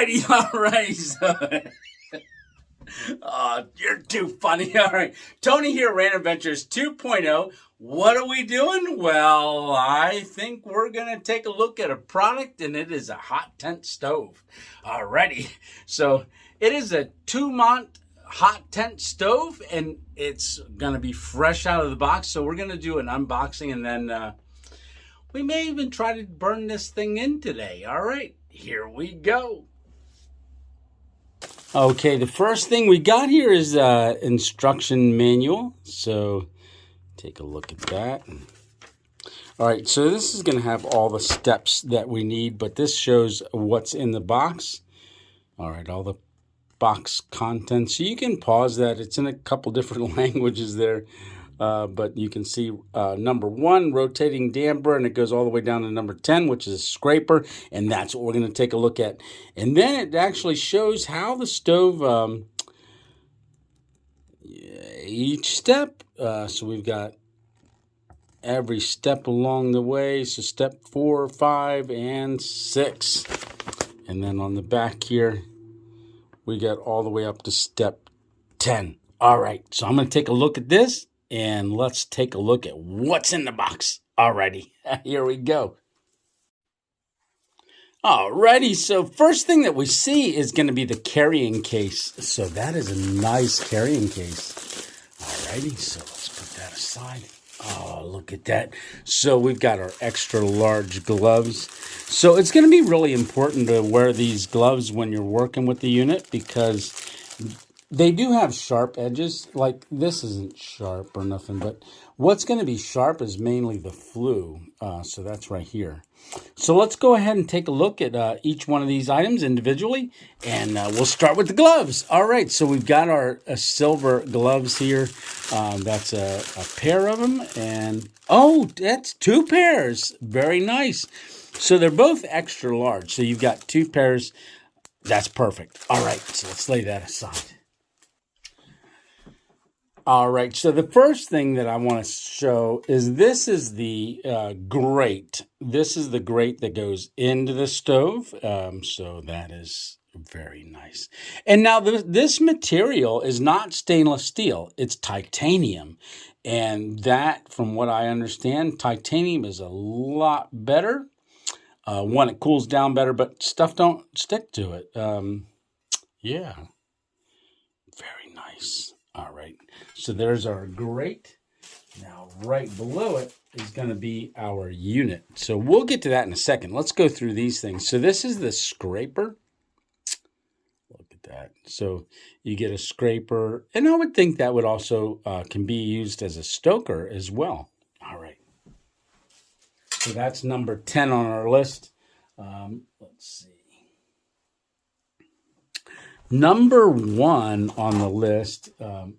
righty, all righty. So, you're too funny. All right. Tony here, Random Adventures 2.0. What are we doing? Well, I think we're going to take a look at a product, and it is a hot tent stove. All righty. So it is a Tomount hot tent stove, and it's going to be fresh out of the box. So we're going to do an unboxing, and then we may even try to burn this thing in today. All right, here we go. Okay, the first thing we got here is instruction manual. So take a look at that. All right, so this is going to have all the steps that we need, but this shows what's in the box. All right, all the box contents. So you can pause that. It's in a couple different languages there. But you can see number 1, rotating damper, and it goes all the way down to number 10, which is a scraper, and that's what we're going to take a look at. And then it actually shows how the stove, each step, so we've got every step along the way, so step 4, 5, and 6. And then on the back here, we got all the way up to step 10. All right, so I'm going to take a look at this. And let's take a look at what's in the box. Alrighty, here we go. Alrighty, so first thing that we see is going to be the carrying case. So that is a nice carrying case. Alrighty, so let's put that aside. Oh, look at that. So we've got our extra large gloves. So it's going to be really important to wear these gloves when you're working with the unit, because they do have sharp edges. Like this isn't sharp or nothing, but what's going to be sharp is mainly the flue. So that's right here. So let's go ahead and take a look at each one of these items individually, and we'll start with the gloves. All right, so we've got our silver gloves here. That's a pair of them, and oh, that's 2 pairs. Very nice. So they're both extra large. So you've got 2 pairs. That's perfect. All right, so let's lay that aside. All right, so the first thing that I want to show is this is the grate. This is the grate that goes into the stove. So that is very nice. And now this material is not stainless steel. It's titanium. And that, from what I understand, titanium is a lot better. One, it cools down better, but stuff don't stick to it. Yeah, very nice. All right, so there's our grate. Now, right below it is going to be our unit. So we'll get to that in a second. Let's go through these things. So this is the scraper. Look at that. So you get a scraper, and I would think that would also can be used as a stoker as well. All right. So that's number 10 on our list. Let's see. Number 1 on the list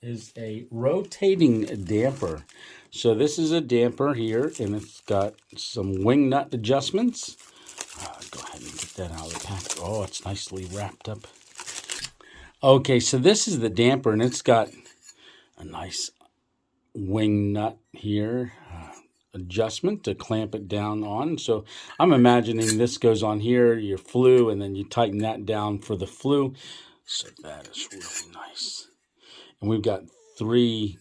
is a rotating damper. So this is a damper here, and it's got some wing nut adjustments. Go ahead and get that out of the pack. Oh, it's nicely wrapped up. Okay, so this is the damper, and it's got a nice wing nut here. Adjustment to clamp it down on. So I'm imagining this goes on here, your flue, and then you tighten that down for the flue. So that is really nice. And we've got 3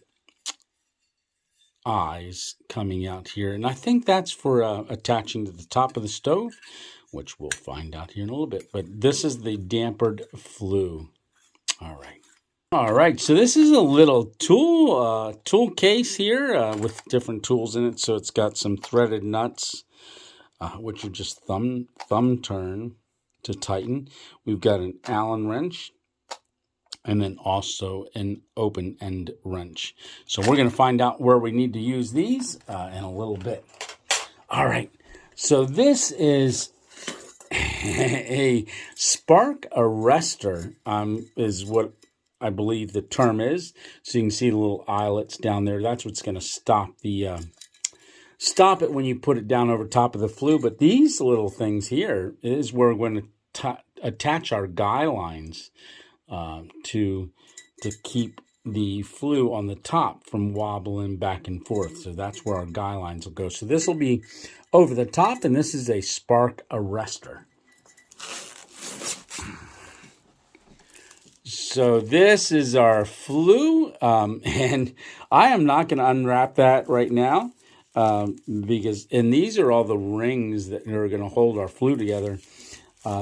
eyes coming out here. And I think that's for attaching to the top of the stove, which we'll find out here in a little bit. But this is the dampered flue. All right. All right, so this is a little tool case here with different tools in it. So it's got some threaded nuts, which are just thumb turn to tighten. We've got an Allen wrench, and then also an open end wrench. So we're going to find out where we need to use these in a little bit. All right, so this is a spark arrestor, is what I believe the term is. So you can see the little eyelets down there. That's what's going to stop it when you put it down over top of the flue. But these little things here is where we're going to attach our guy lines to keep the flue on the top from wobbling back and forth. So that's where our guy lines will go. So this will be over the top, and this is a spark arrestor. so this is our flue, and I am not going to unwrap that right now because, and these are all the rings that are going to hold our flue together.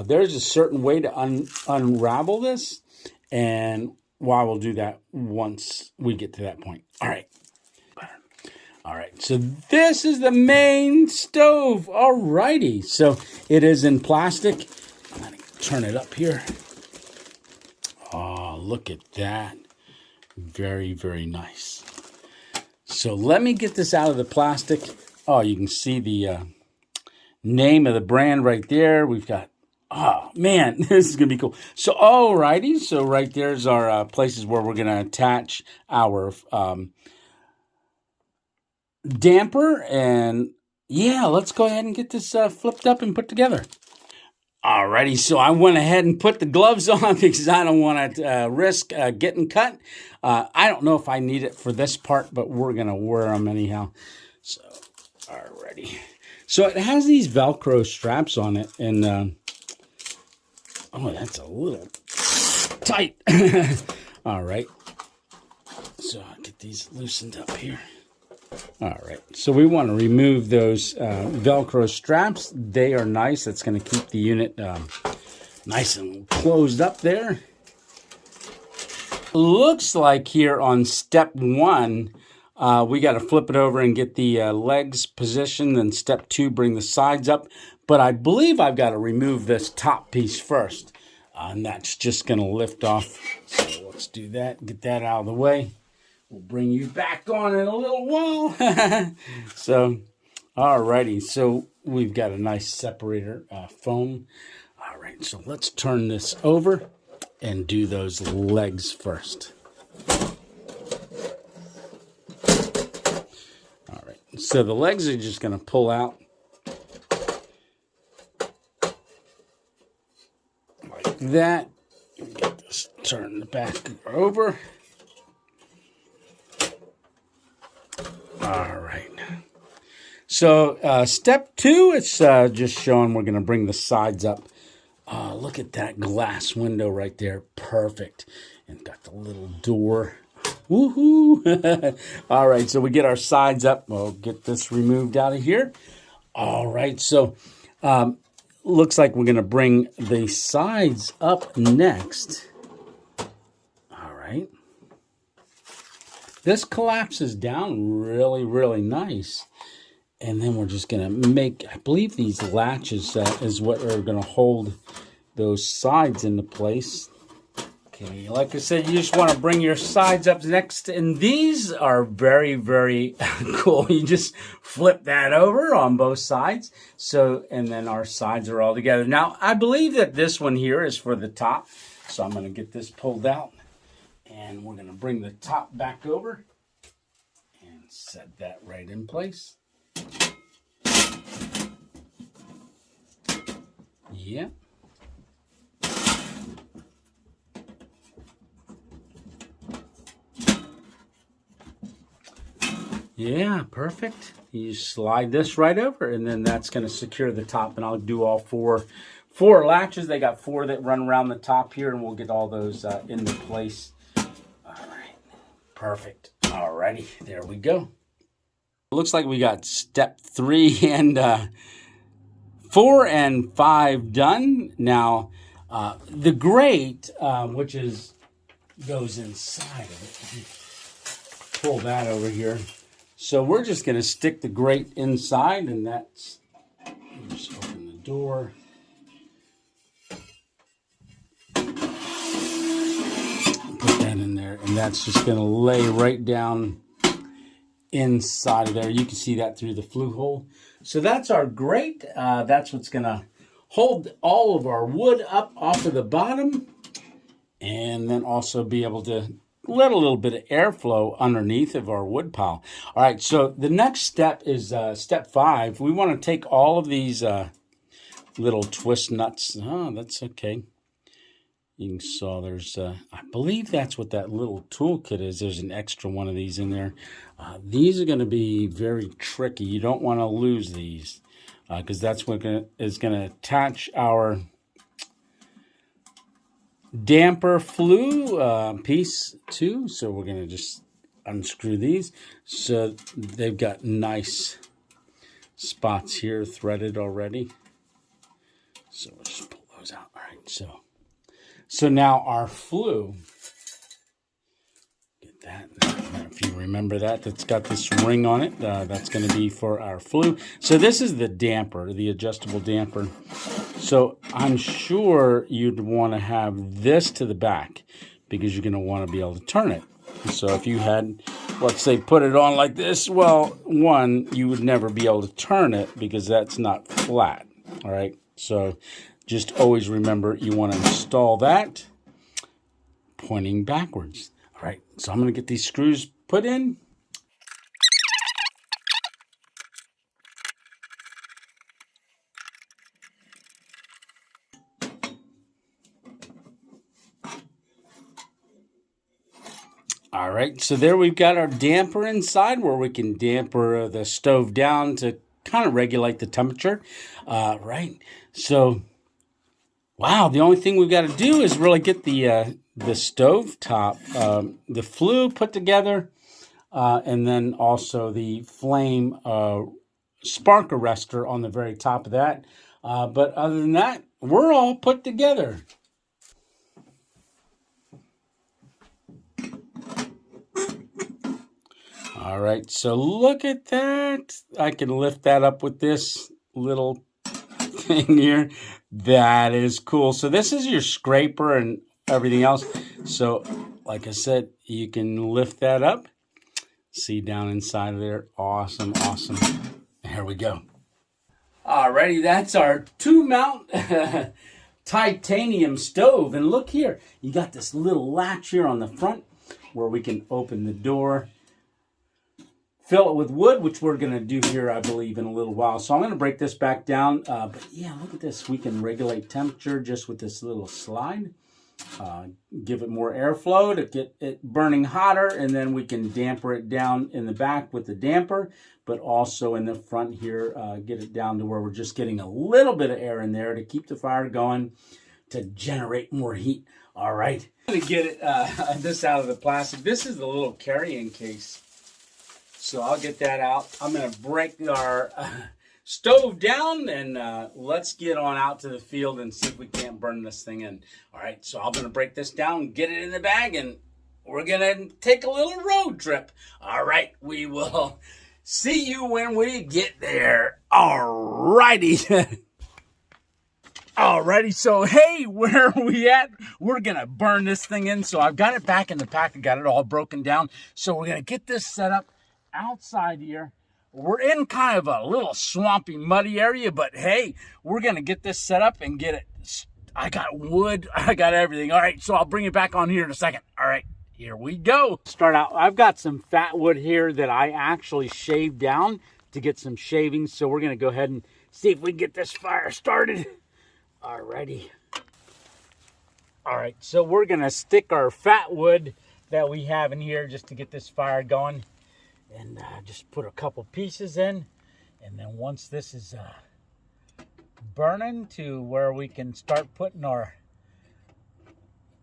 There's a certain way to unravel this, and I will do that once we get to that point. All right. All right, so this is the main stove. All righty, so it is in plastic. I'm going to turn it up here. Oh, look at that. Very, very nice. So let me get this out of the plastic. Oh, you can see the name of the brand right there. We've got, oh, man, this is going to be cool. So, all righty, so right there's our places where we're going to attach our damper, and yeah, let's go ahead and get this flipped up and put together. Alrighty, so I went ahead and put the gloves on because I don't want to risk getting cut. I don't know if I need it for this part, but we're going to wear them anyhow. So, alrighty. So it has these Velcro straps on it, and oh, that's a little tight. All right. So I'll get these loosened up here. All right, so we want to remove those Velcro straps. They are nice. That's going to keep the unit nice and closed up there. Looks like here on step 1, we got to flip it over and get the legs positioned. Then step 2, bring the sides up. But I believe I've got to remove this top piece first. And that's just going to lift off. So let's do that, get that out of the way. We'll bring you back on in a little while. So, alrighty. So we've got a nice separator foam. All right. So let's turn this over and do those legs first. All right. So the legs are just going to pull out like that. Get this, turn the back over. All right. So step 2, it's just showing we're going to bring the sides up. Look at that glass window right there. Perfect. And got the little door. Woohoo. All right. So we get our sides up. We'll get this removed out of here. All right. So looks like we're going to bring the sides up next. All right. This collapses down really, really nice. And then we're just going to make, I believe these latches is what are going to hold those sides into place. Okay, like I said, you just want to bring your sides up next. And these are very, very cool. You just flip that over on both sides. So, and then our sides are all together. Now, I believe that this one here is for the top. So I'm going to get this pulled out. And we're going to bring the top back over and set that right in place. Yeah. Yeah, perfect. You slide this right over, and then that's going to secure the top. And I'll do all four latches. They got 4 that run around the top here, and we'll get all those into place. All right, perfect. All righty, there we go. It looks like we got step 3 and 4 and 5 done. Now, the grate, which goes inside of it. Pull that over here. So we're just going to stick the grate inside, and that's, just open the door. Put that in there, and that's just going to lay right down inside of there. You can see that through the flue hole. So that's our grate. That's what's going to hold all of our wood up off of the bottom, and then also be able to let a little bit of airflow underneath of our wood pile. All right, so the next step is step 5. We want to take all of these little twist nuts. Oh, that's okay. You saw there's, I believe that's what that little toolkit is. There's an extra one of these in there. These are going to be very tricky. You don't want to lose these because that's what is going to attach our damper flue piece too. So we're going to just unscrew these. So they've got nice spots here threaded already. So we'll just pull those out. All right. So now our flue. Get that. If you remember that, that's got this ring on it. That's going to be for our flue. So this is the damper, the adjustable damper. So I'm sure you'd want to have this to the back because you're going to want to be able to turn it. So if you had, let's say, put it on like this, well, one, you would never be able to turn it because that's not flat. All right. So just always remember you want to install that pointing backwards. All right. So I'm going to get these screws put in. All right, so there we've got our damper inside where we can damper the stove down to kind of regulate the temperature. Right, so wow, the only thing we've got to do is really get the stove top, the flue put together, and then also the flame spark arrestor on the very top of that. But other than that, we're all put together. All right, so look at that. I can lift that up with this little thing here. That is cool. So this is your scraper and everything else. So like I said, you can lift that up. See down inside of there. Awesome, awesome. Here we go. Alrighty, that's our Tomount titanium stove. And look here, you got this little latch here on the front where we can open the door. Fill it with wood, which we're going to do here, I believe, in a little while. So I'm going to break this back down. But yeah, look at this. We can regulate temperature just with this little slide. Give it more airflow to get it burning hotter. And then we can damper it down in the back with the damper. But also in the front here, get it down to where we're just getting a little bit of air in there to keep the fire going to generate more heat. All right. I'm going to get it, this out of the plastic. This is the little carrying case. So I'll get that out. I'm going to break our stove down and let's get on out to the field and see if we can't burn this thing in. All right, so I'm going to break this down, get it in the bag, and we're going to take a little road trip. All right, we will see you when we get there. All righty. Alrighty, so hey, where are we at? We're going to burn this thing in. So I've got it back in the pack. I got it all broken down. So we're going to get this set up outside here. We're in kind of a little swampy, muddy area, but hey, we're going to get this set up and get it. I got wood. I got everything. All right, so I'll bring it back on here in a second. All right, here we go. Start out. I've got some fat wood here that I actually shaved down to get some shavings. So we're going to go ahead and see if we can get this fire started. Alrighty. All right, so we're going to stick our fat wood that we have in here just to get this fire going. And just put a couple pieces in. And then once this is burning to where we can start putting our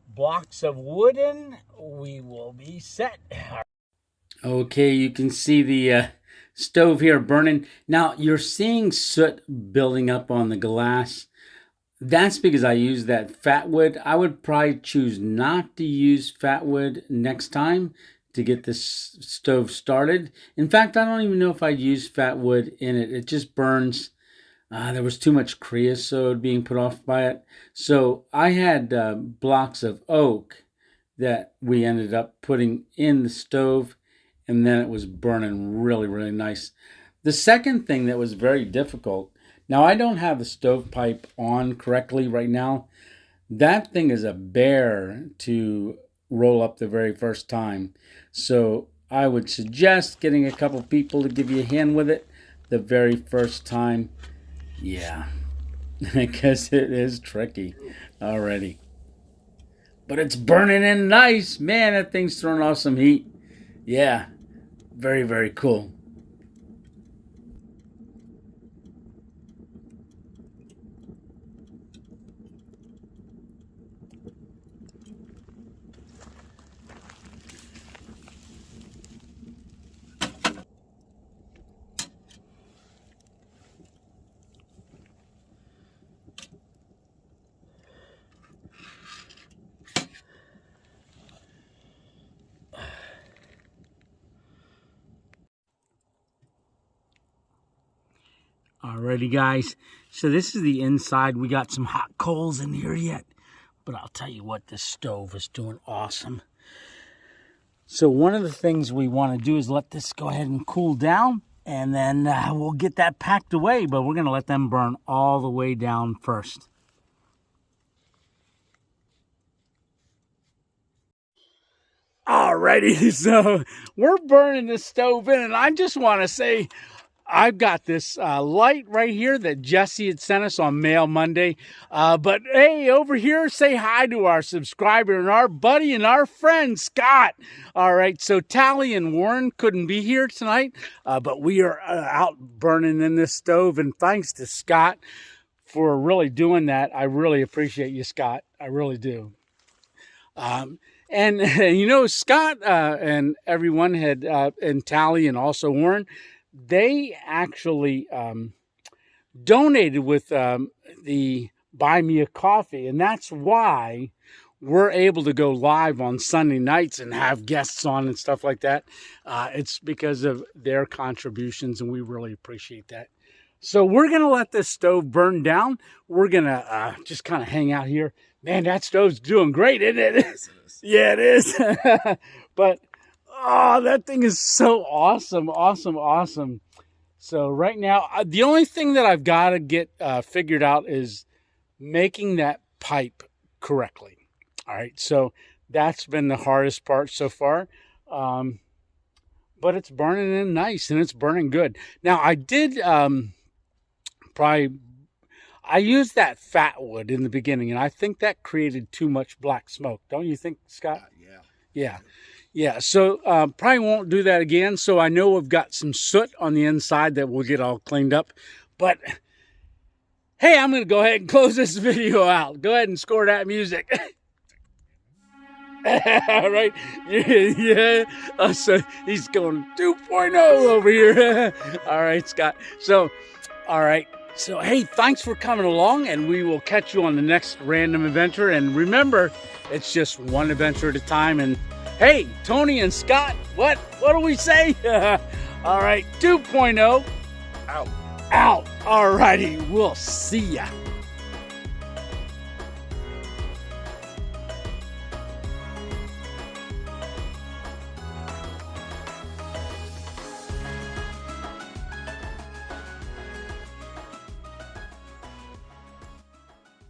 blocks of wood in, we will be set. Okay, you can see the stove here burning. Now, you're seeing soot building up on the glass. That's because I use that fat wood. I would probably choose not to use fat wood next time to get this stove started. In fact, I don't even know if I'd use fat wood in it. It just burns. There was too much creosote being put off by it. So I had blocks of oak that we ended up putting in the stove, and then it was burning really, really nice. The second thing that was very difficult, now I don't have the stovepipe on correctly right now. That thing is a bear to roll up the very first time. So I would suggest getting a couple people to give you a hand with it the very first time. Yeah, because it is tricky already. But it's burning in nice. Man, that thing's throwing off some heat. Yeah, very, very cool. Alrighty, guys. So this is the inside. We got some hot coals in here yet. But I'll tell you what, this stove is doing awesome. So one of the things we want to do is let this go ahead and cool down. And then we'll get that packed away. But we're going to let them burn all the way down first. Alrighty, so we're burning this stove in. And I just want to say, I've got this light right here that Jesse had sent us on Mail Monday. But hey, over here, say hi to our subscriber and our buddy and our friend, Scott. All right, so Tally and Warren couldn't be here tonight, but we are out burning in this stove. And thanks to Scott for really doing that. I really appreciate you, Scott. I really do. And you know, Scott and everyone had, and Tally and also Warren, they actually donated with the Buy Me a Coffee. And that's why we're able to go live on Sunday nights and have guests on and stuff like that. It's because of their contributions, and we really appreciate that. So we're going to let this stove burn down. We're going to just kind of hang out here. Man, that stove's doing great, isn't it? Yes, it is. Yeah, it is. But oh, that thing is so awesome, awesome, awesome. So right now, the only thing that I've got to get figured out is making that pipe correctly. All right, so that's been the hardest part so far. But it's burning in nice, and it's burning good. Now, I did I used that fat wood in the beginning, and I think that created too much black smoke. Don't you think, Scott? Yeah. Yeah. Yeah, so probably won't do that again. So I know we've got some soot on the inside that we'll get all cleaned up. But, hey, I'm going to go ahead and close this video out. Go ahead and score that music. All right. Yeah. So he's going 2.0 over here. All right, Scott. So, all right. So, hey, thanks for coming along, and we will catch you on the next random adventure. And remember, it's just one adventure at a time. And hey, Tony and Scott, what do we say? All right, 2.0 out. All righty, we'll see ya.